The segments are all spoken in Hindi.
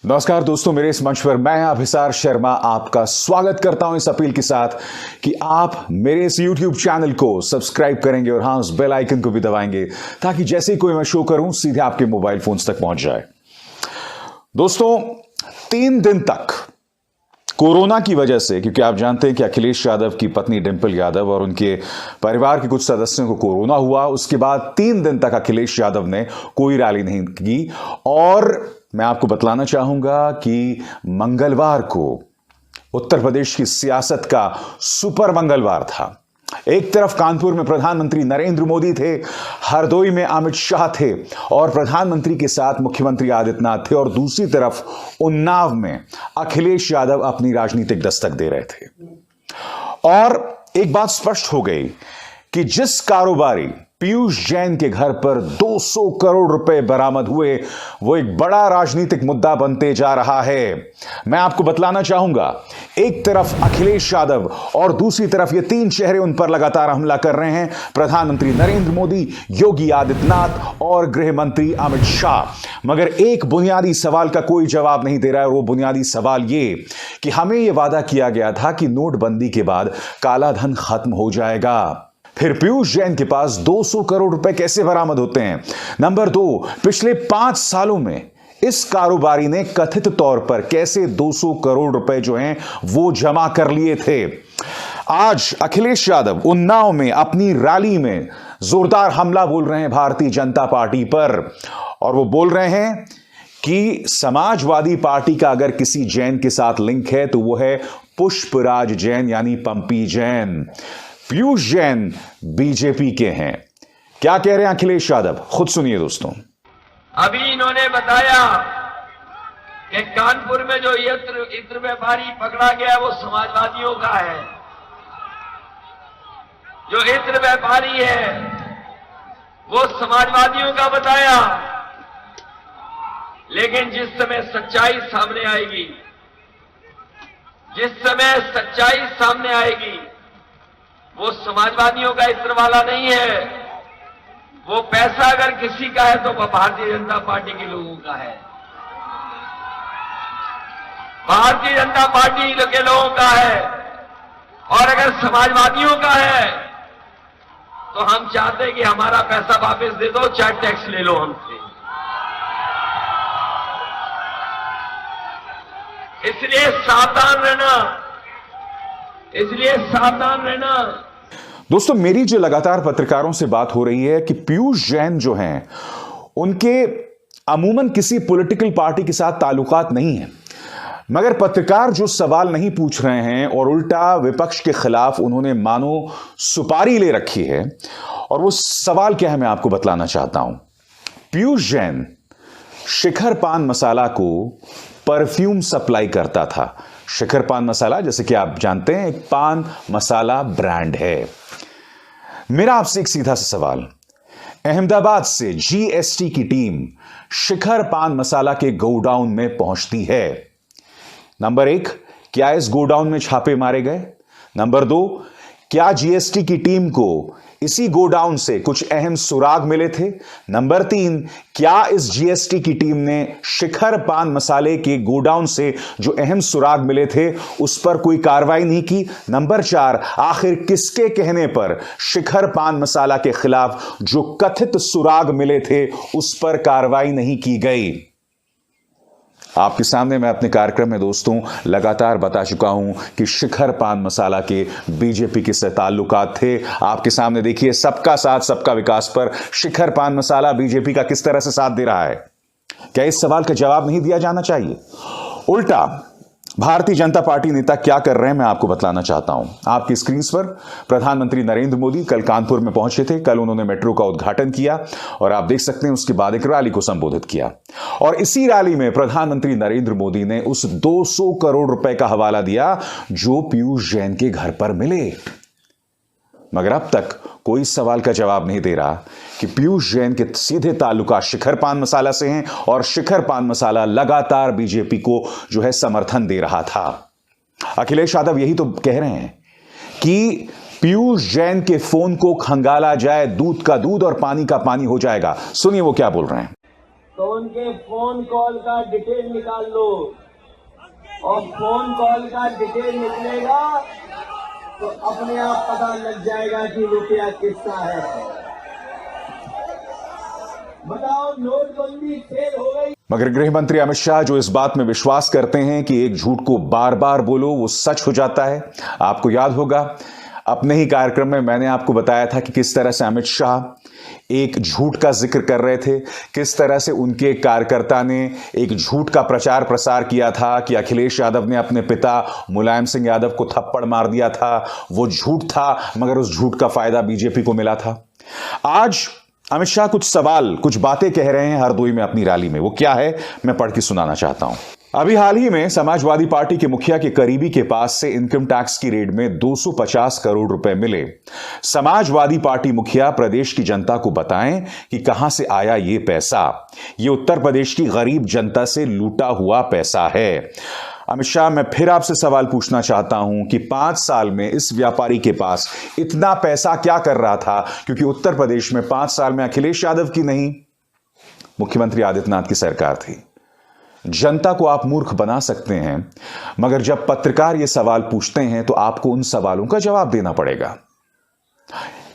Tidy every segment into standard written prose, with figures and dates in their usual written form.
नमस्कार दोस्तों, मेरे इस मंच पर मैं अभिसार शर्मा आपका स्वागत करता हूं इस अपील के साथ कि आप मेरे इस YouTube चैनल को सब्सक्राइब करेंगे और हाँ, उस बेल आइकन को भी दबाएंगे ताकि जैसे ही कोई मैं शो करूं सीधे आपके मोबाइल फोन्स तक पहुंच जाए। दोस्तों, 3 दिन तक कोरोना की वजह से, क्योंकि आप जानते हैं कि अखिलेश यादव की पत्नी डिंपल यादव और उनके परिवार के कुछ सदस्यों को कोरोना हुआ, उसके बाद 3 दिन तक अखिलेश यादव ने कोई रैली नहीं की। और मैं आपको बतलाना चाहूंगा कि मंगलवार को उत्तर प्रदेश की सियासत का सुपर मंगलवार था। एक तरफ कानपुर में प्रधानमंत्री नरेंद्र मोदी थे, हरदोई में अमित शाह थे और प्रधानमंत्री के साथ मुख्यमंत्री आदित्यनाथ थे, और दूसरी तरफ उन्नाव में अखिलेश यादव अपनी राजनीतिक दस्तक दे रहे थे। और एक बात स्पष्ट हो गई कि जिस कारोबारी पीयूष जैन के घर पर 200 करोड़ रुपए बरामद हुए, वो एक बड़ा राजनीतिक मुद्दा बनते जा रहा है। मैं आपको बतलाना चाहूंगा, एक तरफ अखिलेश यादव और दूसरी तरफ ये 3 चेहरे उन पर लगातार हमला कर रहे हैं, प्रधानमंत्री नरेंद्र मोदी, योगी आदित्यनाथ और गृह मंत्री अमित शाह। मगर एक बुनियादी सवाल का कोई जवाब नहीं दे रहा है, और वो बुनियादी सवाल ये कि हमें यह वादा किया गया था कि नोटबंदी के बाद काला धन खत्म हो जाएगा। फिर पीयूष जैन के पास 200 करोड़ रुपए कैसे बरामद होते हैं? नंबर 2, पिछले 5 सालों में इस कारोबारी ने कथित तौर पर कैसे 200 करोड़ रुपए जो हैं वो जमा कर लिए थे? आज अखिलेश यादव उन्नाव में अपनी रैली में जोरदार हमला बोल रहे हैं भारतीय जनता पार्टी पर, और वो बोल रहे हैं कि समाजवादी पार्टी का अगर किसी जैन के साथ लिंक है तो वो है पुष्पराज जैन, यानी पंपी जैन। पीयूष जैन बीजेपी के हैं। क्या कह रहे हैं अखिलेश यादव, खुद सुनिए दोस्तों। अभी इन्होंने बताया कि कानपुर में जो इत्र व्यापारी पकड़ा गया वो समाजवादियों का है। जो इत्र व्यापारी है वो समाजवादियों का बताया, लेकिन जिस समय सच्चाई सामने आएगी, वो समाजवादियों का इत्र वाला नहीं है। वो पैसा अगर किसी का है तो वह भारतीय जनता पार्टी के लोगों का है, भारतीय जनता पार्टी के लोगों का है। और अगर समाजवादियों का है तो हम चाहते हैं कि हमारा पैसा वापस दे दो, चाहे टैक्स ले लो हमसे। इसलिए सावधान रहना। दोस्तों, मेरी जो लगातार पत्रकारों से बात हो रही है कि पीयूष जैन जो हैं उनके अमूमन किसी पॉलिटिकल पार्टी के साथ ताल्लुकात नहीं है, मगर पत्रकार जो सवाल नहीं पूछ रहे हैं और उल्टा विपक्ष के खिलाफ उन्होंने मानो सुपारी ले रखी है। और वो सवाल क्या है मैं आपको बतलाना चाहता हूं। पीयूष जैन शिखर पान मसाला को परफ्यूम सप्लाई करता था। शिखर पान मसाला, जैसे कि आप जानते हैं, एक पान मसाला ब्रांड है। मेरा आपसे एक सीधा सा सवाल, अहमदाबाद से जीएसटी की टीम शिखर पान मसाला के गोडाउन में पहुंचती है। नंबर 1, क्या इस गोडाउन में छापे मारे गए? नंबर 2, क्या जीएसटी की टीम को इसी गोडाउन से कुछ अहम सुराग मिले थे? नंबर 3, क्या इस जीएसटी की टीम ने शिखर पान मसाले के गोडाउन से जो अहम सुराग मिले थे उस पर कोई कार्रवाई नहीं की? नंबर 4, आखिर किसके कहने पर शिखर पान मसाला के खिलाफ जो कथित सुराग मिले थे उस पर कार्रवाई नहीं की गई? आपके सामने मैं अपने कार्यक्रम में दोस्तों लगातार बता चुका हूं कि शिखर पान मसाला के बीजेपी के से ताल्लुकात थे। आपके सामने देखिए, सबका साथ सबका विकास पर शिखर पान मसाला बीजेपी का किस तरह से साथ दे रहा है। क्या इस सवाल का जवाब नहीं दिया जाना चाहिए? उल्टा भारतीय जनता पार्टी नेता क्या कर रहे हैं मैं आपको बतलाना चाहता हूं। आपकी स्क्रीन पर प्रधानमंत्री नरेंद्र मोदी कल कानपुर में पहुंचे थे। कल उन्होंने मेट्रो का उद्घाटन किया और आप देख सकते हैं उसके बाद एक रैली को संबोधित किया, और इसी रैली में प्रधानमंत्री नरेंद्र मोदी ने उस 200 करोड़ रुपए का हवाला दिया जो पीयूष जैन के घर पर मिले। मगर अब तक कोई सवाल का जवाब नहीं दे रहा कि पीयूष जैन के सीधे ताल्लुकात शिखर पान मसाला से हैं, और शिखर पान मसाला लगातार बीजेपी को जो है समर्थन दे रहा था। अखिलेश यादव यही तो कह रहे हैं कि पीयूष जैन के फोन को खंगाला जाए, दूध का दूध और पानी का पानी हो जाएगा। सुनिए वो क्या बोल रहे हैं। तो उनके फोन कॉल का डिटेल निकाल लो, और फोन कॉल का डिटेल निकलेगा तो अपने आप पता लग जाएगा कि रुपया किसका है। बताओ, नोटबंदी फेल हो गई। मगर गृह मंत्री अमित शाह जो इस बात में विश्वास करते हैं कि एक झूठ को बार बार बोलो वो सच हो जाता है। आपको याद होगा अपने ही कार्यक्रम में मैंने आपको बताया था कि किस तरह से अमित शाह एक झूठ का जिक्र कर रहे थे, किस तरह से उनके कार्यकर्ता ने एक झूठ का प्रचार प्रसार किया था कि अखिलेश यादव ने अपने पिता मुलायम सिंह यादव को थप्पड़ मार दिया था। वो झूठ था, मगर उस झूठ का फायदा बीजेपी को मिला था। आज अमित शाह कुछ बातें कह रहे हैं हरदोई में अपनी रैली में। वो क्या है, मैं पढ़ के सुनाना चाहता हूं। अभी हाल ही में समाजवादी पार्टी के मुखिया के करीबी के पास से इनकम टैक्स की रेड में 250 करोड़ रुपए मिले। समाजवादी पार्टी मुखिया प्रदेश की जनता को बताएं कि कहां से आया ये पैसा। ये उत्तर प्रदेश की गरीब जनता से लूटा हुआ पैसा है। अमित शाह, मैं फिर आपसे सवाल पूछना चाहता हूं कि 5 साल में इस व्यापारी के पास इतना पैसा क्या कर रहा था? क्योंकि उत्तर प्रदेश में 5 साल में अखिलेश यादव की नहीं, मुख्यमंत्री आदित्यनाथ की सरकार थी। जनता को आप मूर्ख बना सकते हैं, मगर जब पत्रकार ये सवाल पूछते हैं तो आपको उन सवालों का जवाब देना पड़ेगा।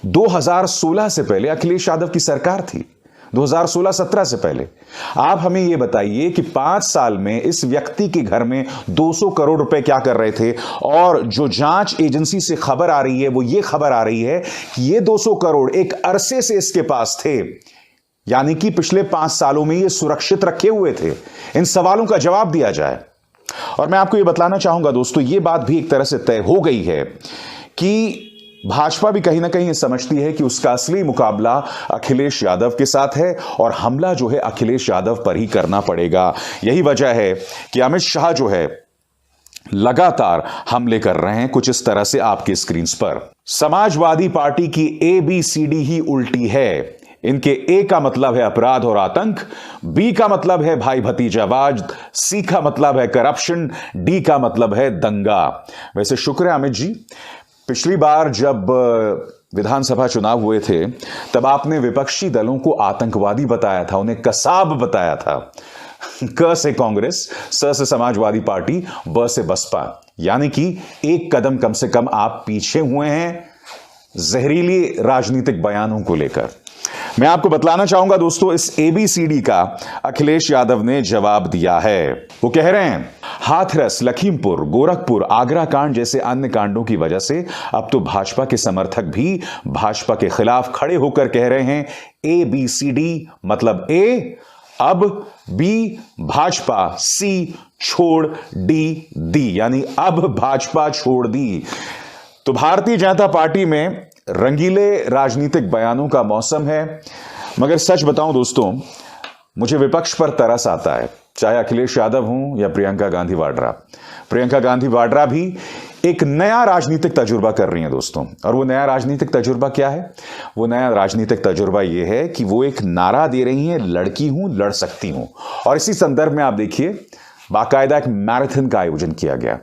2016 से पहले अखिलेश यादव की सरकार थी, 2016-17 से पहले। आप हमें यह बताइए कि 5 साल में इस व्यक्ति के घर में 200 करोड़ रुपए क्या कर रहे थे? और जो जांच एजेंसी से खबर आ रही है वो ये खबर आ रही है कि ये 200 करोड़ एक अरसे से इसके पास थे, यानी कि पिछले 5 सालों में ये सुरक्षित रखे हुए थे। इन सवालों का जवाब दिया जाए। और मैं आपको ये बतलाना चाहूंगा दोस्तों, ये बात भी एक तरह से तय हो गई है कि भाजपा भी कहीं ना कहीं ये समझती है कि उसका असली मुकाबला अखिलेश यादव के साथ है और हमला जो है अखिलेश यादव पर ही करना पड़ेगा। यही वजह है कि अमित शाह जो है लगातार हमले कर रहे हैं कुछ इस तरह से आपके स्क्रीन पर। समाजवादी पार्टी की ABCD ही उल्टी है। इनके ए का मतलब है अपराध और आतंक, बी का मतलब है भाई भतीजावाद, सी का मतलब है करप्शन, डी का मतलब है दंगा। वैसे शुक्र है अमित जी, पिछली बार जब विधानसभा चुनाव हुए थे तब आपने विपक्षी दलों को आतंकवादी बताया था, उन्हें कसाब बताया था। क से कांग्रेस, स से समाजवादी पार्टी, ब से बसपा, यानी कि एक कदम कम से कम आप पीछे हुए हैं जहरीली राजनीतिक बयानों को लेकर। मैं आपको बतलाना चाहूंगा दोस्तों, इस ABCD का अखिलेश यादव ने जवाब दिया है। वो कह रहे हैं हाथरस, लखीमपुर, गोरखपुर, आगरा कांड जैसे अन्य कांडों की वजह से अब तो भाजपा के समर्थक भी भाजपा के खिलाफ खड़े होकर कह रहे हैं ABCD मतलब A, अब B भाजपा, C छोड़, D यानी अब भाजपा छोड़ दी। तो भारतीय जनता पार्टी में रंगीले राजनीतिक बयानों का मौसम है। मगर सच बताऊं दोस्तों, मुझे विपक्ष पर तरस आता है, चाहे अखिलेश यादव हूं या प्रियंका गांधी वाड्रा। प्रियंका गांधी वाड्रा भी एक नया राजनीतिक तजुर्बा कर रही हैं दोस्तों। और वो नया राजनीतिक तजुर्बा क्या है? वो नया राजनीतिक तजुर्बा ये है कि वो एक नारा दे रही हैं, लड़की हूं, लड़ सकती हूं। और इसी संदर्भ में आप देखिए बाकायदा एक मैराथन का आयोजन किया गया।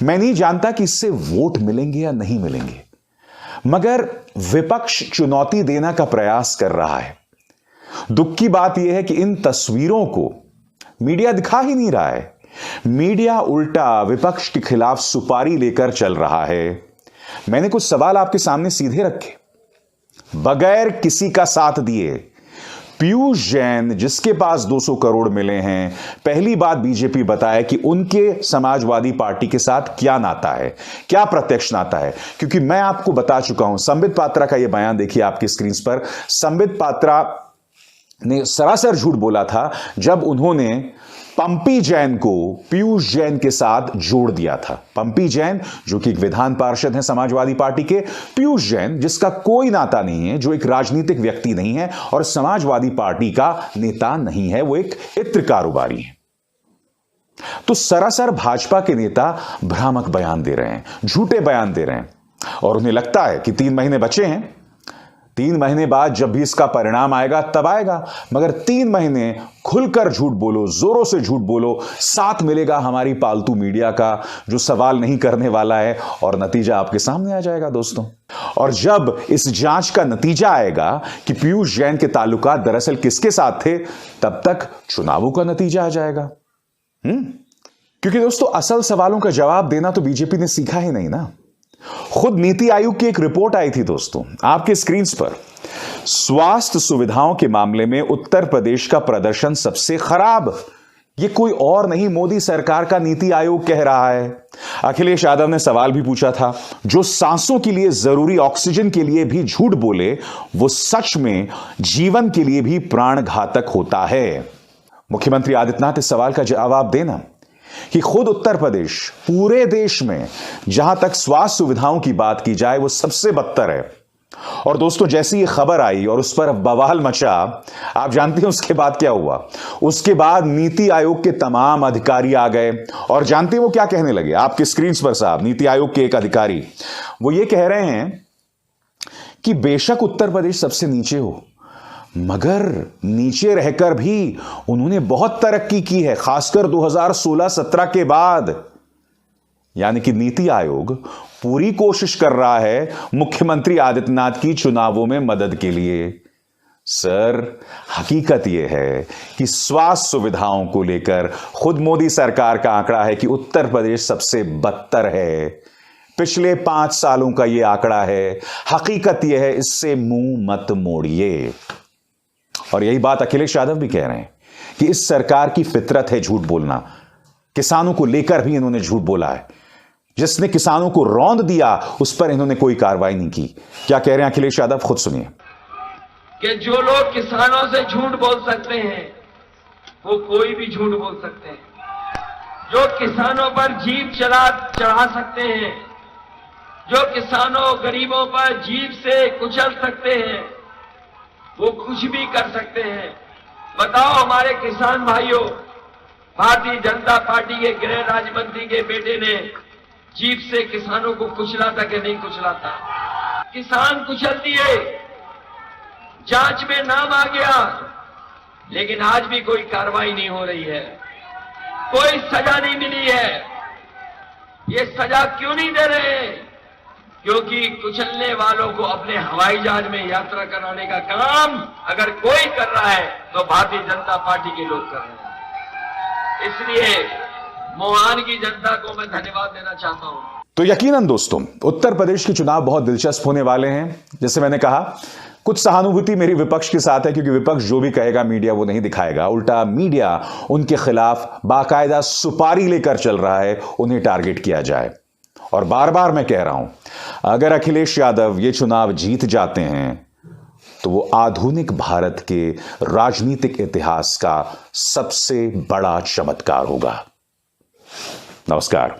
मैं नहीं जानता कि इससे वोट मिलेंगे या नहीं मिलेंगे, मगर विपक्ष चुनौती देने का प्रयास कर रहा है। दुख की बात यह है कि इन तस्वीरों को मीडिया दिखा ही नहीं रहा है। मीडिया उल्टा विपक्ष के खिलाफ सुपारी लेकर चल रहा है। मैंने कुछ सवाल आपके सामने सीधे रखे, बगैर किसी का साथ दिए। पीयूष जैन जिसके पास 200 करोड़ मिले हैं, पहली बात बीजेपी बताए कि उनके समाजवादी पार्टी के साथ क्या नाता है, क्या प्रत्यक्ष नाता है। क्योंकि मैं आपको बता चुका हूं, संबित पात्रा का यह बयान देखिए आपकी स्क्रीन पर। संबित पात्रा ने सरासर झूठ बोला था जब उन्होंने पंपी जैन को पीयूष जैन के साथ जोड़ दिया था। पंपी जैन जो कि एक विधान पार्षद हैं समाजवादी पार्टी के, पीयूष जैन जिसका कोई नाता नहीं है, जो एक राजनीतिक व्यक्ति नहीं है और समाजवादी पार्टी का नेता नहीं है, वो एक इत्र कारोबारी है। तो सरासर भाजपा के नेता भ्रामक बयान दे रहे हैं, झूठे बयान दे रहे हैं। और उन्हें लगता है कि 3 महीने बचे हैं, 3 महीने बाद जब भी इसका परिणाम आएगा तब आएगा, मगर 3 महीने खुलकर झूठ बोलो, जोरों से झूठ बोलो, साथ मिलेगा हमारी पालतू मीडिया का जो सवाल नहीं करने वाला है, और नतीजा आपके सामने आ जाएगा दोस्तों। और जब इस जांच का नतीजा आएगा कि पीयूष जैन के ताल्लुकात दरअसल किसके साथ थे, तब तक चुनावों का नतीजा आ जाएगा। क्योंकि दोस्तों असल सवालों का जवाब देना तो बीजेपी ने सीखा ही नहीं ना। खुद नीति आयोग की एक रिपोर्ट आई थी दोस्तों आपके स्क्रीन पर, स्वास्थ्य सुविधाओं के मामले में उत्तर प्रदेश का प्रदर्शन सबसे खराब। ये कोई और नहीं, मोदी सरकार का नीति आयोग कह रहा है। अखिलेश यादव ने सवाल भी पूछा था, जो सांसों के लिए जरूरी ऑक्सीजन के लिए भी झूठ बोले वो सच में जीवन के लिए भी प्राण घातक होता है। मुख्यमंत्री आदित्यनाथ इस सवाल का जवाब देना कि खुद उत्तर प्रदेश पूरे देश में जहां तक स्वास्थ्य सुविधाओं की बात की जाए वो सबसे बदतर है। और दोस्तों जैसी ये खबर आई और उस पर बवाल मचा, आप जानते हैं उसके बाद क्या हुआ? उसके बाद नीति आयोग के तमाम अधिकारी आ गए और जानते हैं वो क्या कहने लगे? आपके स्क्रीन पर साहब नीति आयोग के एक अधिकारी वो ये कह रहे हैं कि बेशक उत्तर प्रदेश सबसे नीचे हो, मगर नीचे रहकर भी उन्होंने बहुत तरक्की की है, खासकर 2016-17 के बाद। यानी कि नीति आयोग पूरी कोशिश कर रहा है मुख्यमंत्री आदित्यनाथ की चुनावों में मदद के लिए। सर, हकीकत यह है कि स्वास्थ्य सुविधाओं को लेकर खुद मोदी सरकार का आंकड़ा है कि उत्तर प्रदेश सबसे बदतर है। पिछले 5 सालों का यह आंकड़ा है। हकीकत यह है, इससे मुंह मत मोड़िए। और यही बात अखिलेश यादव भी कह रहे हैं कि इस सरकार की फितरत है झूठ बोलना। किसानों को लेकर भी इन्होंने झूठ बोला है। जिसने किसानों को रौंद दिया उस पर इन्होंने कोई कार्रवाई नहीं की। क्या कह रहे हैं अखिलेश यादव, खुद सुनिए। कि जो लोग किसानों से झूठ बोल सकते हैं वो कोई भी झूठ बोल सकते हैं। जो किसानों पर जीप चढ़ा सकते हैं, जो किसानों गरीबों पर जीप से कुचल सकते हैं, वो कुछ भी कर सकते हैं। बताओ हमारे किसान भाइयों, भारतीय जनता पार्टी के गृह राज्य मंत्री के बेटे ने जीप से किसानों को कुचला था कि नहीं कुचला था? किसान कुचल दिए, जांच में नाम आ गया, लेकिन आज भी कोई कार्रवाई नहीं हो रही है, कोई सजा नहीं मिली है। ये सजा क्यों नहीं दे रहे? क्योंकि कुचलने वालों को अपने हवाई जहाज में यात्रा कराने का काम अगर कोई कर रहा है तो भारतीय जनता पार्टी के लोग कर रहे हैं। इसलिए मोहान की जनता को मैं धन्यवाद देना चाहता हूं। तो यकीनन दोस्तों उत्तर प्रदेश के चुनाव बहुत दिलचस्प होने वाले हैं। जैसे मैंने कहा, कुछ सहानुभूति मेरी विपक्ष के साथ है, क्योंकि विपक्ष जो भी कहेगा मीडिया वो नहीं दिखाएगा। उल्टा मीडिया उनके खिलाफ बाकायदा सुपारी लेकर चल रहा है, उन्हें टारगेट किया जाए। और बार बार मैं कह रहा हूं, अगर अखिलेश यादव ये चुनाव जीत जाते हैं तो वो आधुनिक भारत के राजनीतिक इतिहास का सबसे बड़ा चमत्कार होगा। नमस्कार।